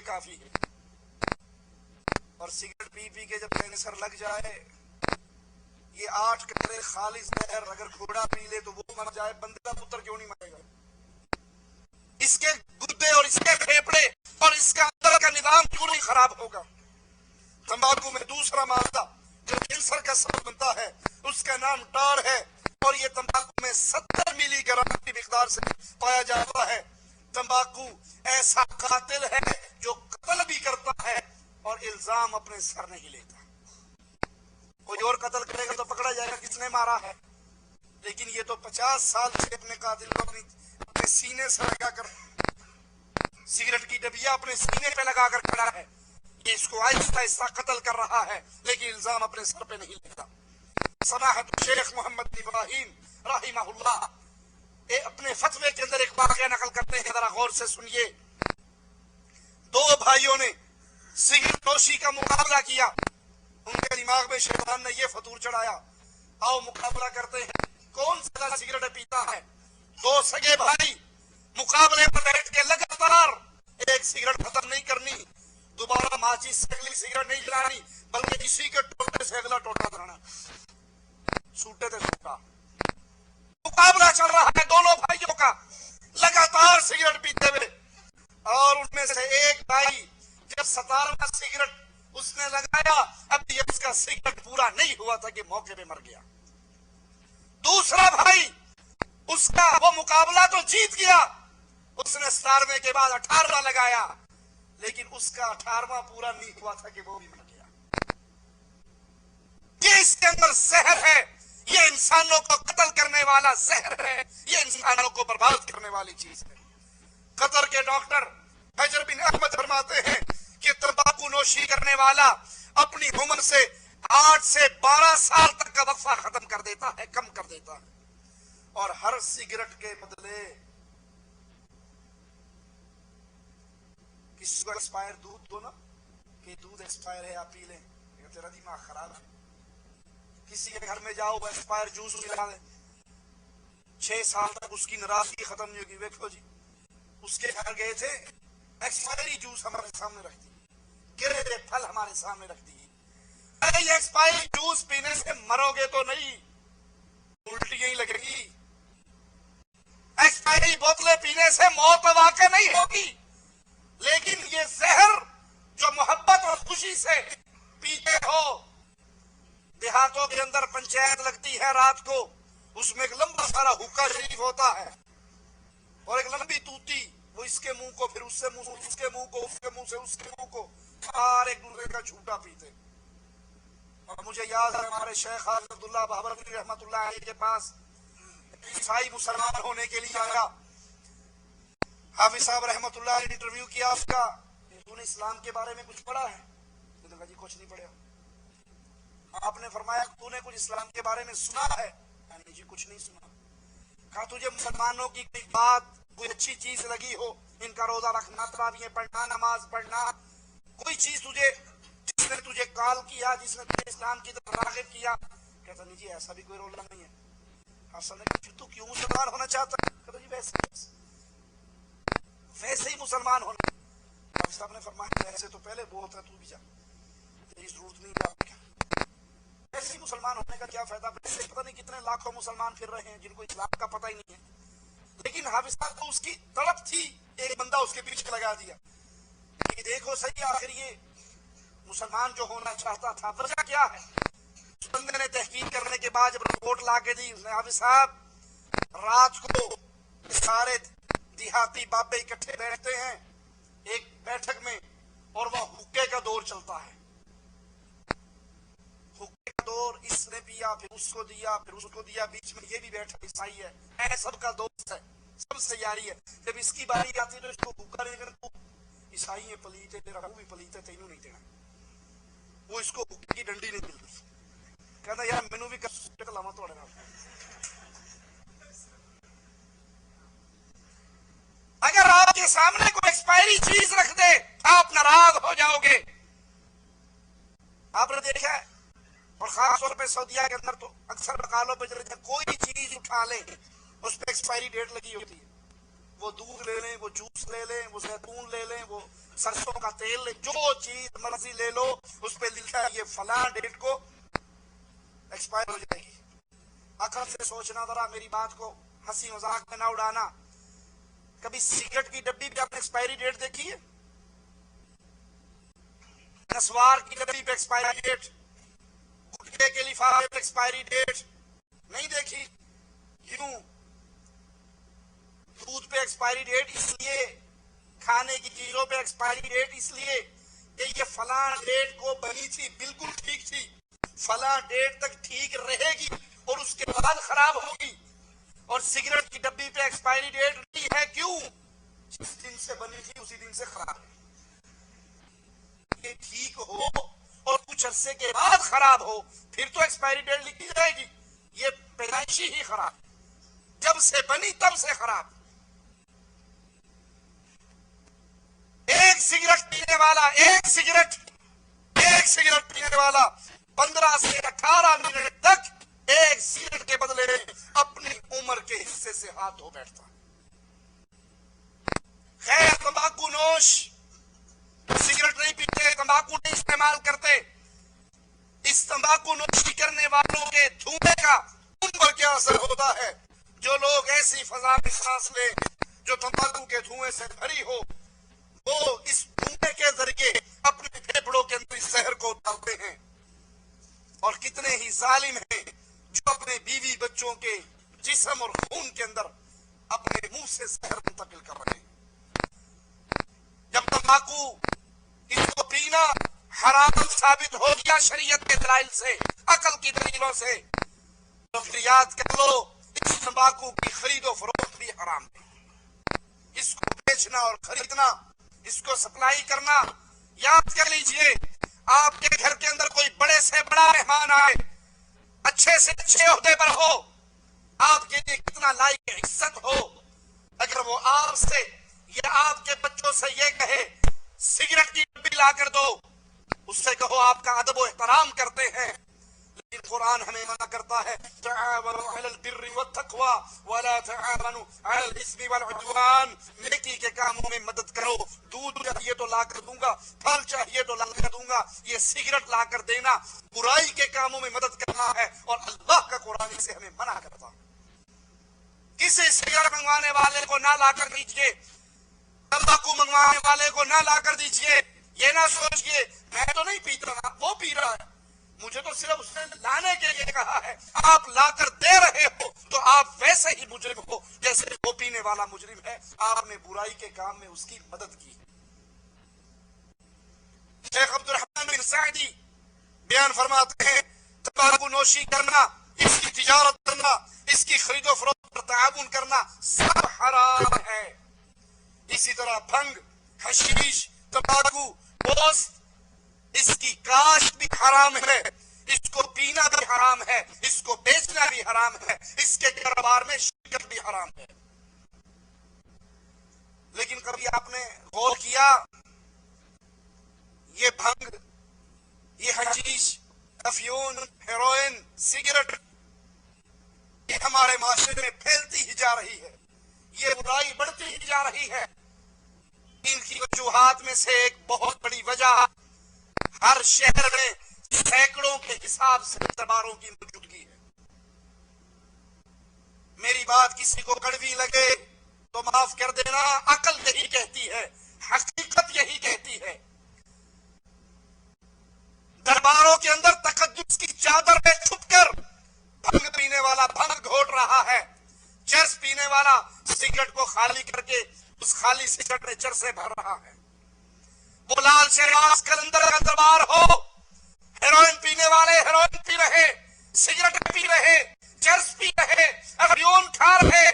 کافی ہے۔ اور سگریٹ پی پی کے جب کینسر لگ جائے، یہ 8 قطرے خالص زہر اگر گھوڑا پی لے تو وہ مر جائے، بندے کا پتر کیوں نہیں مرے گا؟ اس کے گردے اور اس کے پھیپڑے اور اس کا اندر کا نظام کیوں نہیں خراب ہوگا؟ تمباکو میں دوسرا مادہ جو کینسر کا سبب بنتا ہے اس کا نام ٹار ہے، اور یہ تمباکو میں 70 ملی گرام کی مقدار سے پایا جاتا ہے۔ تمباکو ایسا قاتل ہے جو قتل بھی کرتا ہے اور الزام اپنے سر نہیں لیتا۔ کوئی اور قتل کرے گا تو پکڑا جائے گا کس نے مارا ہے، لیکن یہ تو 50 سال سے اپنے قاتل کو اپنے سینے سے لگا کر، سگریٹ کی ڈبیا اپنے سینے پہ لگا کر کھڑا ہے، یہ اس کو آہستہ آہستہ قتل کر رہا ہے، لیکن الزام اپنے سر پہ نہیں لیتا۔ سماحت شیخ محمد ابراہیم رحمہ اللہ اپنے فتوے کے اندر ایک واقعہ نقل کرتے ہیں، ذرا غور سے سنیے۔ 2 بھائیوں نے سگریٹ نوشی کا مقابلہ کیا، ان کے دماغ میں شیطان نے یہ فطور چڑھایا، آؤ مقابلہ کرتے ہیں کون زیادہ سگریٹ پیتا ہے۔ 2 سگے بھائی مقابلے پر بیٹھ کے لگاتار ایک سگریٹ ختم نہیں کرنی، دوبارہ ماچس سے اگلی سگریٹ نہیں جلانی، بلکہ اسی کے ٹوٹے سے اگلا ٹوٹا دھرنا، سوٹے تھے سوٹا۔ مقابلہ چل رہا ہے دونوں بھائیوں کا، لگاتار سگریٹ پیتے ہوئے، اور ان میں سے ایک بھائی جب 17واں سگریٹ اس نے لگایا، اب یہ اس کا سگریٹ پورا نہیں ہوا تھا کہ موقع پہ مر گیا۔ دوسرا بھائی اس کا وہ مقابلہ تو جیت گیا، اس نے 17ویں کے بعد 18واں لگایا، لیکن اس کا 18واں پورا نہیں ہوا تھا کہ وہ بھی مر گیا۔ یہ اس کے اندر زہر ہے، یہ انسانوں کو قتل کرنے والا زہر ہے، یہ انسانوں کو برباد کرنے والی چیز ہے۔ قطر کے ڈاکٹر حجر بن احمد فرماتے ہیں کہ تمباکو نوشی کرنے والا اپنی عمر سے 8 سے 12 سال تک کا وقفہ ختم کر دیتا ہے، کم کر دیتا ہے، اور ہر سگریٹ کے بدلے کسی کو ایکسپائر دودھ دو نا، کہ دودھ ایکسپائر ہے آپ پی لیں، تیرا دماغ خراب ہے۔ کسی کے گھر میں جاؤ وہ ایکسپائر جوس ملا دے، 6 سال تک اس کی ناراضگی ختم نہیں ہوگی۔ دیکھو جی، اس کے گھر گئے تھے، ایکسپائری جوس ہمارے سامنے رکھ دی، گرے ہوئے پھل ہمارے سامنے رکھ دی۔ ارے یہ ایکسپائری جوس پینے سے مرو گے تو نہیں، الٹی ہی لگے گی۔ ایکسپائری بوتلیں پینے سے موت واقع نہیں ہوگی، لیکن یہ زہر جو محبت اور خوشی سے پیتے ہو، دیہاتوں کے اندر پنچایت لگتی ہے رات کو، اس میں ایک لمبا سارا حقہ شریف ہوتا ہے اور ایک لمبی توتی، وہ اس کے منہ کو پھر اس سے منہ، اس کے منہ کو، اس کے منہ سے اس کے منہ کو، اور ایک دوسرے کا جھوٹا پیتے۔ اور مجھے یاد ہے ہمارے شیخ حافظ عبداللہ بابروی رحمۃ اللہ علیہ کے پاس عیسائی مسلمان ہونے کے لیے آیا، حافظ صاحب رحمۃ اللہ نے انٹرویو کیا اس کا، تو نے اسلام کے بارے میں کچھ پڑھا ہے؟ تو نے کہا جی کچھ نہیں پڑھا۔ آپ نے فرمایا تو نے کچھ اسلام کے بارے میں سنا ہے؟ نہیں جی کچھ نہیں سنا۔ کہا تجھے مسلمانوں کی کوئی بات، کوئی اچھی چیز لگی ہو، ان کا روزہ رکھنا، تراویح پڑھنا، نماز پڑھنا، کوئی چیز تجھے جس نے تجھے کال کیا، جس نے تجھے اسلام کی طرف راغب کیا؟ کہتا نہیں جی ایسا بھی کوئی روزہ نہیں ہے۔ حسن نے کہا تو کیوں مسلمان ہونا چاہتا ہے؟ کہتا جی ویسے ہی مسلمان ہونا۔ حافظ صاحب نے فرمایا ایسے تو پہلے بہت ہے، تو بھی جا، تیری ضرورت نہیں ہے، ایسے ہی مسلمان ہونے کا کیا فائدہ؟ پتہ نہیں کتنے لاکھوں مسلمان پھر رہے ہیں جن کو اسلام کا پتہ ہی نہیں ہے، لیکن حافظ صاحب کو اس کی تڑپ تھی، ایک بندہ اس کے پیچھے لگا دیا کہ دیکھو صحیح آخر یہ مسلمان جو ہونا چاہتا تھا وجہ کیا ہے؟ اس بندے نے تحقیق کرنے کے بعد جب رپورٹ لا کے دی، اس نے حافظ صاحب رات کو سارے دیہاتی بابے اکٹھے بیٹھتے ہیں ایک بیٹھک میں، اور وہ حقے کا دور چلتا ہے، حقے کا دور، اس نے پیا پھر اس کو دیا پھر اس کو دیا، بیچ میں یہ بھی بیٹھا عیسائی ہے، اے سب کا دوست ہے، سب سے یاری ہے، جب اس کی باری آتی تو اس کو حقہ نہیں کرتا، عیسائی ہے پلیت ہے، تیرا منہ بھی پلیت ہے، تینوں نہیں دینا، وہ اس کو حقے کی ڈنڈی نہیں ملتی، کہتا یار مینوں بھی کر لاواں تھوڑے نال۔ اگر آپ کے سامنے کوئی ایکسپائری چیز رکھ دے آپ ناراض ہو جاؤ گے۔ آپ نے دیکھا ہے، اور خاص طور پہ سعودیہ کے اندر تو اکثر بقالوں پہ چلے جائیں، کوئی چیز اٹھا لیں اس پہ ایکسپائری ڈیٹ لگی ہوتی ہے، وہ دودھ لے لیں، وہ جوس لے لیں، وہ زیتون لے لیں، وہ सरसों का तेल ले, जो चीज मर्जी ले लो, उस पे लिखा है ये फलां डेट को एक्सपायर हो जाएगी। अकल से सोचना जरा, मेरी बात को हंसी मजाक में ना उड़ाना। कभी सिगरेट की डब्बी पे आपने एक्सपायरी डेट देखी है? नस्वार की डब्बी पे एक्सपायरी डेट, गुटखे के लिफाफे पे एक्सपायरी डेट नहीं देखी। क्यों? दूध पे एक्सपायरी डेट इसलिए, खाने की चीजों पे एक्सपायरी डेट इसलिए कि ये फलां डेट को बनी थी, बिल्कुल ठीक थी, फलां डेट तक ठीक रहेगी और उसके बाद खराब होगी। और सिगरेट की डब्बी पे एक्सपायरी डेट नहीं है, क्यों? जिस दिन से बनी थी उसी दिन से खराब है। ये ठीक हो और कुछ अरसे के बाद खराब हो, फिर तो एक्सपायरी डेट लिखी जाएगी। ये पैदाइशी ही खराब, जब से बनी तब से खराब। एक सिगरेट पीने वाला 15 से 18 मिनट तक एक सिगरेट के बदले अपनी उम्र के हिस्से से हाथ धो बैठता। खैर, तंबाकू नोश सिगरेट नहीं पीते, तंबाकू नहीं इस्तेमाल करते। इस तंबाकू नोशी करने वालों के धुएं का उन पर क्या असर होता है? जो लोग ऐसी फजा में सांस ले जो तंबाकू के धुएं से भरी हो, वो इस धुएं के जरिए अपने फेफड़ों के अंदर इस जहर को उतारते हैं। और कितने ही जालिम हैं जो अपने बीवी बच्चों के जिस्म और खून के अंदर अपने मुंह से जहर मुंतकिल कर रहे हैं। जब तंबाकू इसको पीना हराम साबित हो गया शरीयत के दलाइल से, अकल की दलीलों से, तो फिर याद कर लो, इस तंबाकू की खरीदो फरोख्त भी हराम है। इसको बेचना और खरीदना, इसको सप्लाई करना, याद कर लीजिए, आपके घर के अंदर कोई बड़े से बड़ा मेहमान आए, अच्छे से अच्छे ओहदे पर हो, आपके लिए कितना लायक इज्जत हो, अगर वो आपसे या आपके बच्चों से ये कहे सिगरेट की डब्बी ला कर दो, उससे कहो आपका अदब और एहतराम करते हैं। लेकिन कुरान हमें मना करता है, तआवनु अलल बिर्रि वत्तक़वा वला तआवनु अलल इस्मि वल उद्वान। नेकी के कामों में मदद करो, दूध चाहिए तो ला कर दूंगा, फल चाहिए तो ला कर दूंगा, ये सिगरेट ला कर देना बुराई के कामों में मदद करना है। और अल्लाह का कुरान इसे हमें मना करता। किसी सिगरेट मंगवाने वाले को ना ला कर दीजिए, तंबाकू मंगवाने वाले को ना ला कर दीजिए। ये ना सोचिए मैं तो नहीं पीता ना, वो पी रहा है, मुझे तो सिर्फ उसने लाने के लिए कहा है। आप लाकर दे रहे हो तो आप वैसे ही मुजरिम हो जैसे वो पीने वाला मुजरिम है। आपने बुराई के काम में उसकी मदद की। शेख अब्दुल रहमान बिन सादी बयान फरमाते हैं, तंबाकू नोशी करना, इसकी तिजारत करना, इसकी खरीदो फरोख्त पर ताउन करना सब हराम है। इसी तरह भंग, हशीश, तंबाकू, पोस्त, इसकी काश्त भी हराम है, इसको पीना भी हराम है, इसको बेचना भी हराम है, इसके कारोबार में शिरकत भी हराम है। लेकिन कभी आपने गौर किया, ये भंग, ये हशीश, अफयून, हेरोइन, सिगरेट, ये हमारे माशरे में फैलती ही जा रही है, ये बुराई बढ़ती ही जा रही है। इनकी वजूहात में से एक बहुत बड़ी वजह हर शहर में सैकड़ों के हिसाब से दरबारों की मौजूदगी है। मेरी बात किसी को कड़वी लगे तो माफ कर देना, अकल यही कहती है, हकीकत यही कहती है। दरबारों के अंदर तकद्दुस की चादर में छुपकर भंग पीने वाला भंग घोट रहा है, चर्स पीने वाला सिगरेट को खाली करके उस खाली सिगरेट में चर्स से भर रहा है। वो लाल शहबाज कलंदर का दरबार हो, हेरोइन पीने वाले हेरोइन पी रहे, सिगरेट पी रहे, चर्स पी रहे, अफयून खा रहे,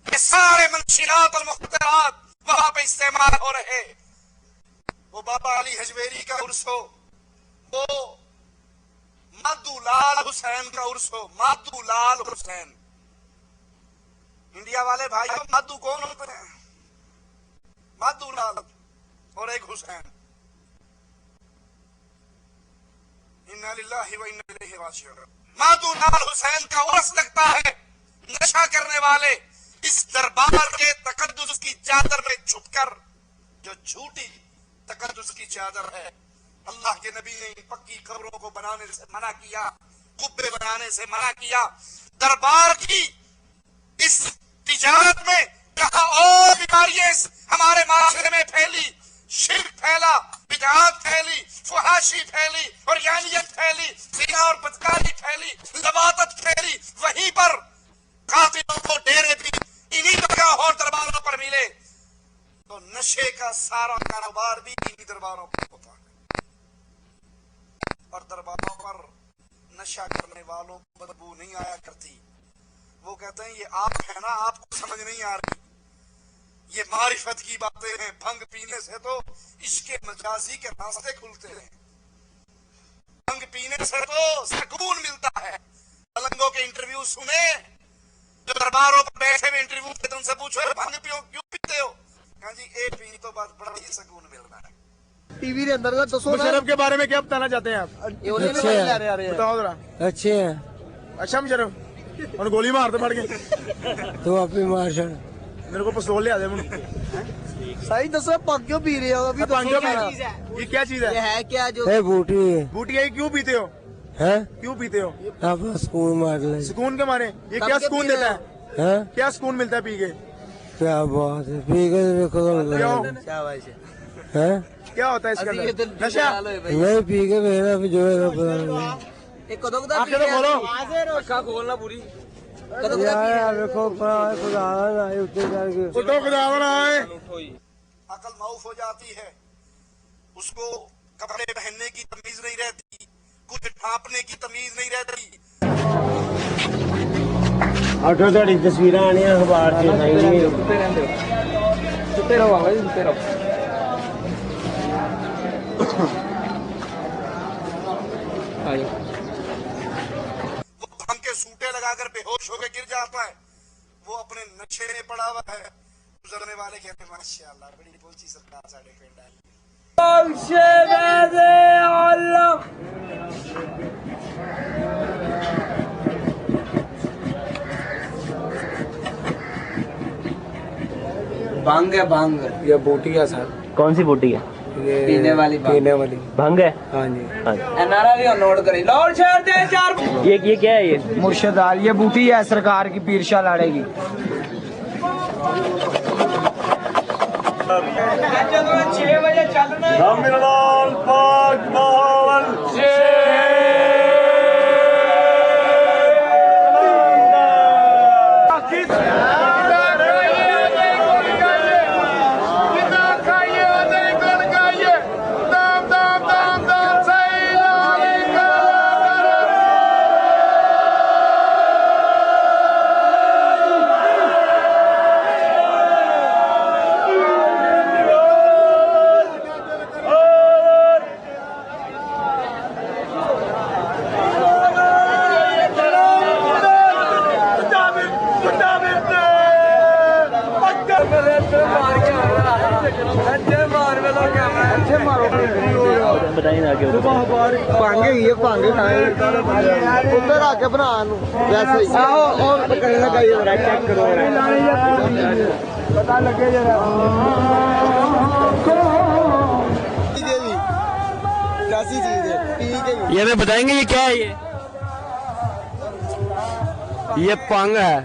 ये सारे मंशिरात और मुख्तरात वहां पे इस्तेमाल हो रहे। वो बाबा अली हजवेरी का उर्स हो, वो माधुलाल हुसैन का उर्स हो, माधुलाल हुसैन। इंडिया वाले भाई माधु कौन होते हैं? माधुलाल और एक हुसैन। इन्ना लिल्लाहि व इन्ना इलैहि राजिऊन। माधुलाल हुसैन का उर्स लगता है। नशा करने वाले इस दरबार के तकद्दुस की चादर में छुपकर جو جھوٹی تقدس کی چادر ہے. اللہ کے نبی نے ان پکی قبروں کو بنانے سے منع کیا, قبے بنانے سے منع کیا. دربار کی اس تجارت میں کہاں اور بیماریاں ہمارے معاشرے میں پھیلی, شرک پھیلا, بدعات پھیلی, فحاشی پھیلی, اور یانیت پھیلی, زنا اور بدکاری پھیلی, لواطت پھیلی. وہیں پر قاتلوں کو ڈیرے بھی انہی جگہوں اور درباروں پر ملے. تو نشے کا سارا کاروبار بھی انہی درباروں پر ہوتا ہے, اور درباروں پر نشہ کرنے والوں کو بدبو نہیں آیا کرتی. وہ کہتے ہیں یہ آپ ہے نا, آپ کو سمجھ نہیں آ رہی, یہ معرفت کی باتیں ہیں. بھنگ پینے سے تو عشق مجازی کے راستے کھلتے ہیں, بھنگ پینے سے تو سکون ملتا ہے. ملنگوں کے انٹرویو سنے, جو درباروں پر بیٹھے ہوئے انٹرویو دیتے ان سے پوچھو بھنگ پیو کیوں پیتے ہو, کہاں جی اے پی تو بس بڑا ہی سکون مل رہا ہے. ٹی وی کے اندر کا دسو مشرف کے بارے میں کیا بتانا چاہتے ہیں آپ؟ بتاؤ ذرا. اچھے ہیں. اچھا مشرف, اور گولی مارتے پڑ گئے تو اپنی مار چڑ میرے کو پستول لے آ دے. صحیح دسو, پگ کیوں پی رہے ہو ابھی؟ یہ کیا چیز ہے؟ یہ ہے کیا جو ہے بوٹی ہے. بوٹی ہے, کیوں پیتے ہو؟ ہیں کیوں پیتے ہو؟ آپ سکون مار لیں. سکون کے مارے. یہ کیا سکون دیتا ہے؟ ہیں کیا سکون ملتا ہے پی کے؟ کیا بات ہے, پی کے دیکھو ہیں کیا ہوتا ہے اس کے اندر؟ نشہ. نہیں پی کے میرا بھی جو ہے پتا نہیں. آنکھیں تو کھولو. یار دیکھو خدا نہ آئے اتنے جا کے اٹھو خدا بنا ہے. عقل معاف ہو جاتی ہے, اس کو کپڑے پہننے کی تمیز نہیں رہتی, کچھ ڈھانپنے کی تمیز نہیں رہتی. آٹو تھوڑی تصویر آنی اخبار وہ بھنگ کے سوٹے لگا کر بے ہوش ہو کے گر جاتا ہے, وہ اپنے نشے میں پڑا ہوا ہے. گزرنے والے کہتے ہیں ماشاءاللہ بڑی پوچھی سرکار ساڑھے پنڈ ہے. بھنگ ہے, بھنگ. یہ بوٹی ہے سر. کون سی بوٹی ہے؟ پینے والی پینے والی بھنگ ہے. ہاں جی. نعرہ بھی نوٹ کریں, لاؤڈ شیئر دے چار. یہ کیا ہے؟ یہ مرشد آل, یہ بوٹی ہے سرکار کی, پیر شاہ لاڑے کی. بتائیں آگے. پانگے ہی ہے, پانگے کھائے ادھر آ کے بنا ویسے ہی. اور پکڑنے لگا, یہ ذرا چیک کرو, پتا لگے ذرا. کیسی چیز ہے پی کے. یہ ہمیں بتائیں گے یہ کیا ہے؟ یہ پانگ ہے.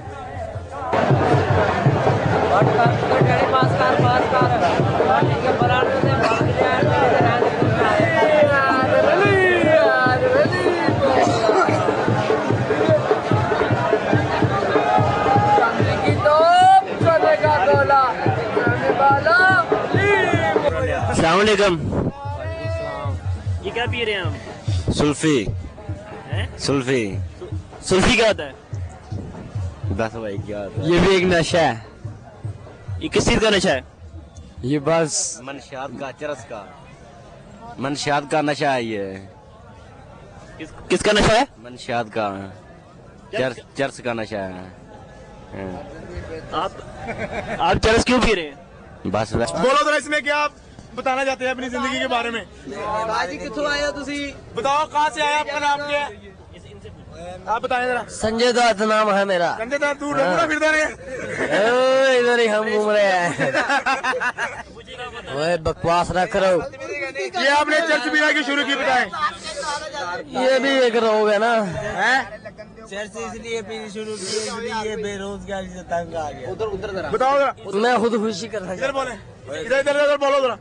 السلام علیکم. یہ کیا پی رہے ہیں ہم؟ سلفی. سلفی سلفی کیا ہوتا ہے؟ بس بھائی کیا ہوتا ہے؟ یہ بھی ایک نشہ ہے. یہ کس چیز کا نشہ ہے؟ یہ بس منشیات کا, چرس کا, منشیات کا نشہ ہے. یہ کس کا نشہ ہے؟ منشیات کا, چرس کا نشہ ہے. آپ چرس کیوں پی رہے ہیں؟ بس بس بولو ذرا اس میں کیا آپ بتانا چاہتے ہیں اپنی زندگی کے بارے میں؟ باجی کتوں آئے ہو تسی؟ بتاؤ کہاں سے آیا, آپ کا نام کیا ہے؟ आप बताएं जरा। संजय दत्त नाम है मेरा। संजय दत्त तू ढूंढना फिरता रहे। इधर ही हम घूम रहे हैं। ओए बकवास ना करो। ये आपने चर्च बिना की शुरू की, बताएं। ये भी एक रोग है ना। चर्च इसलिए भी शुरू की ये बेरोजगारी से तंग आ गया। बताओ जरा, मैं खुदकुशी करना इधर बोले, इधर इधर इधर बोलो जरा।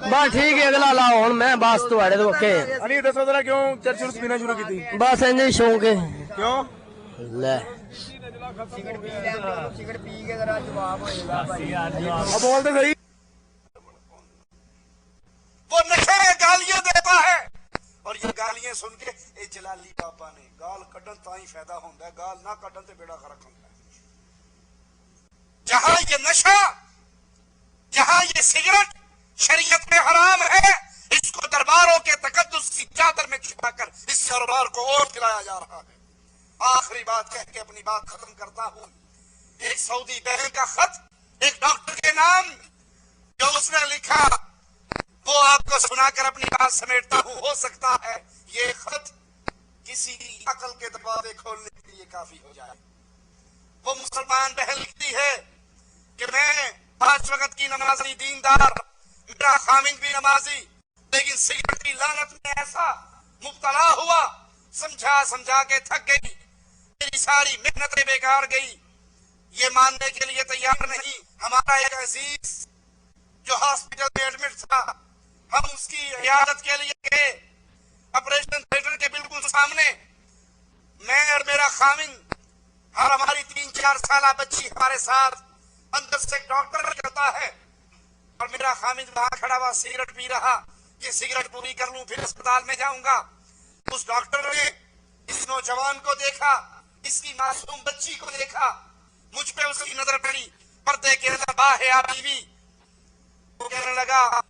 बस ठीक है अगला लाओ हुन मैं बस तुम्हारे तो ओके अरे दसो जरा क्यों चर्च शुरू बिना शुरू की थी? बस इंज शौक है। क्यों? ले अब बोलते सही। वो नखे गालियां देता है और ये गालियां सुन के ए जलाली बाबा ने गाल कड्डन ताई फायदा होंदा है, गाल ना कड्डन ते बेड़ा गरक होंदा है। जहां ये नशा, जहां ये सिगरेट शरीयत में हराम है, इसको दरबारों के तकद्दुस की चादर में छिपाकर इस दरबार को और खिलाया जा रहा है। आखिरी बात कह के अपनी बात खत्म करता हूं। एक सऊदी बहन का खत एक डॉक्टर के नाम जो उसने लिखा वो आपको सुनाकर अपनी बात समेटता हूं। हो सकता है ये खत किसी अकल के दरवाजे खोलने के लिए काफी हो जाए। वो मुसलमान बहन लिखती है कि मैं 5 वक्त की नमाजी दीनदार, मेरा खामिन भी नमाजी, लेकिन सिगरेट की लानत में ऐसा मुब्तला हुआ, समझा समझा के थक गई, मेरी सारी मेहनतें बेकार गई। ये मानने के लिए तैयार नहीं। हमारा एक अजीज जो हॉस्पिटल में एडमिट था, हम उसकी इयादत के लिए गए। ऑपरेशन थिएटर के बिल्कुल सामने मैं और मेरा खामिन और हमारी 3-4 साल बच्ची हमारे साथ, अंदर से डॉक्टर करता है और मेरा खामिन वहां खड़ा हुआ सिगरेट पी रहा। ये सिगरेट पूरी कर लूं फिर अस्पताल में जाऊंगा। उस डॉक्टर ने इस नौजवान को देखा, इसकी मासूम बच्ची को देखा, मुझ पे उसकी नजर पड़ी, पर्दे के अंदर बाहे आ बीवी। वो कहने लगा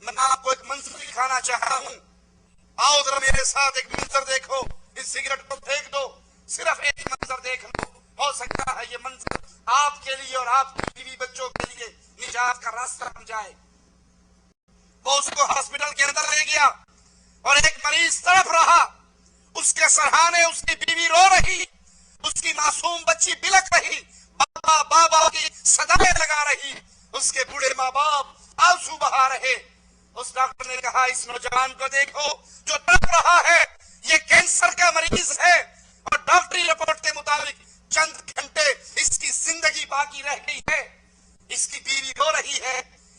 मैं आपको एक मंजर दिखाना चाहता हूं, आओ जरा मेरे साथ एक मंजर देखो, इस सिगरेट को फेंक दो, सिर्फ एक मंजर देख लो, हो सकता है ये मंजर आपके लिए और आपकी बीवी बच्चों के लिए निजात का रास्ता बन जाए। वो उसको हॉस्पिटल के अंदर ले गया और एक मरीज तड़प रहा, उसके सरहाने उसकी बीवी रो रही, उसकी मासूम बच्ची बिलक रही, बाबा बाबा की सदाएं लगा रही, उसके बूढ़े माँ बाप आंसू बहा रहे। उस डॉक्टर ने कहा इस नौजवान को देखो जो तड़प रहा है, ये कैंसर का मरीज है और डॉक्टरी रिपोर्ट के मुताबिक चंद घंटे इसकी जिंदगी बाकी रह गई है। इसकी बीवी रो रही है,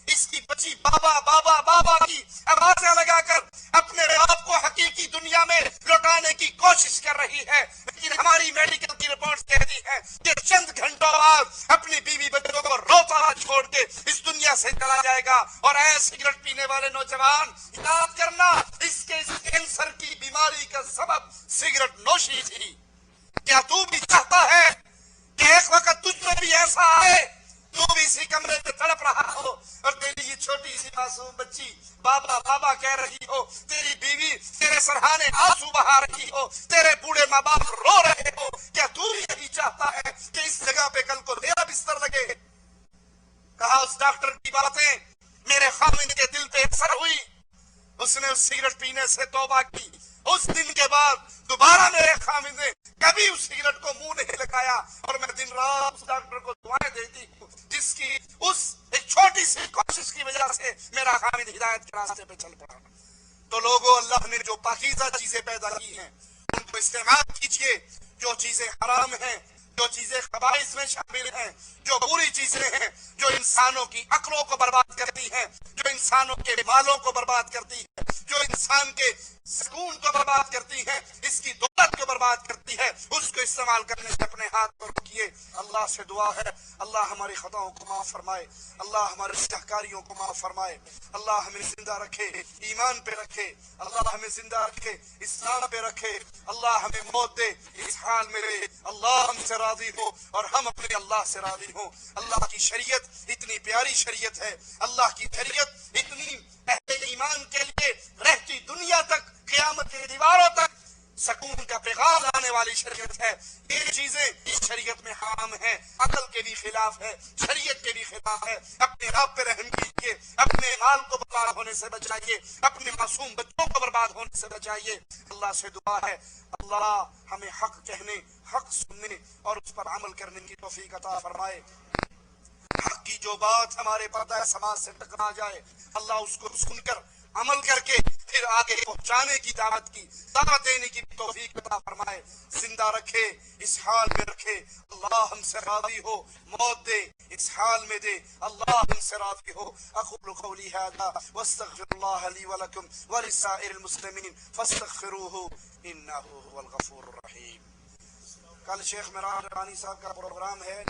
इसकी बच्ची बाबा बाबा बाबा की आवाजें लगाकर अपने बाप को हकीकी दुनिया में लौटाने की कोशिश कर रही है। लेकिन हमारी मेडिकल की रिपोर्ट कहती है कि चंद घंटों बाद अपनी बीवी बच्चों को रोता छोड़ के इस दुनिया से चला जाएगा। और ऐसे सिगरेट पीने वाले नौजवान याद करना, इसके इस कैंसर की बीमारी का सबब सिगरेट नोशी थी। क्या तू भी चाहता है कि एक वक्त तुझ में भी ऐसा आए, तू भी इसी कमरे में तड़प रहा हो और तेरी ये छोटी सी मासूम बच्ची बाबा बाबा कह रही हो, तेरी बीवी तेरे सरहाने आंसू बहा रही हो, तेरे बूढ़े माँ बाप रो रहे हो? क्या तू भी यही चाहता है कि इस जगह पे कल को तेरा बिस्तर लगे? कहा उस डॉक्टर की बातें मेरे खामिन के दिल पे असर हुई, उसने उस सिगरेट पीने से तौबा की। उस दिन के बाद दोबारा मेरे खामिन ने कभी उस सिगरेट को मुंह नहीं लगाया और मैं दिन रात उस डॉक्टर को दुआएं देती हूँ, जिसकी उस एक छोटी सी कोशिश की वजह से मेरा खामिन हिदायत के रास्ते पे चल पड़ा। तो लोगों, अल्लाह ने जो पाकीज़ा चीजें पैदा की हैं उनको इस्तेमाल कीजिए। जो चीजें हराम हैं, जो चीजें खबाइस में शामिल हैं, जो बुरी चीजें हैं, जो इंसानों की अक्लों को बर्बाद करती हैं, जो इंसानों के मालों को बर्बाद करती है, जो इंसान के सुकून को बर्बाद करती है, इसकी दौलत को बर्बाद करती है, उसको इस्तेमाल करने से अपने हाथ पर रखिए। अल्लाह से दुआ है अल्लाह हमारी खताओं को माफ फरमाए, अल्लाह हमारे सहकारियों को माफ फरमाए, अल्लाह हमें जिंदा रखे, ईमान पे रखे, अल्लाह हमें जिंदा रखे, इस्लाम पे रखे, अल्लाह हमें मौत दे इस हाल में रहे, अल्लाह हमसे राजी हो और हम अपने अल्लाह से राजी हो। अल्लाह की शरीयत इतनी प्यारी शरीयत है, अल्लाह की शरीयत इतनी अहले ईमान के लिए रहती दुनिया तक, क़यामत की दीवारों तक सुकून का पैगाम लाने वाली शरीयत है। ये चीजें इस शरीयत में हराम है, अकल के भी खिलाफ है, शरीयत के भी खिलाफ है। अपने आप पे रहम कीजिए, अपने माल को برباد ہونے سے بچائیے، اپنے معصوم بچوں کو برباد ہونے سے بچائیے۔ اللہ سے دعا ہے اللہ ہمیں حق کہنے، حق سننے اور اس پر عمل کرنے کی توفیق عطا فرمائے۔ حق کی جو بات ہمارے پردہ سماج سے ٹکرا جائے، اللہ اس کو سن کر عمل کر کے پھر آگے پہنچانے کی دعوت دینے کی توفیق عطا فرمائے، زندہ رکھے، اس حال میں رکھے، اللہ ہم سے راضی ہو، موت دے اس حال میں دے، اللہ ہم سے راضی ہو۔ اقول قولی هذا واستغفر الله لي ولكم ولسائر المسلمين فاستغفروه انه هو الغفور الرحیم۔ کل شیخ میران ربانی صاحب کا پروگرام ہے۔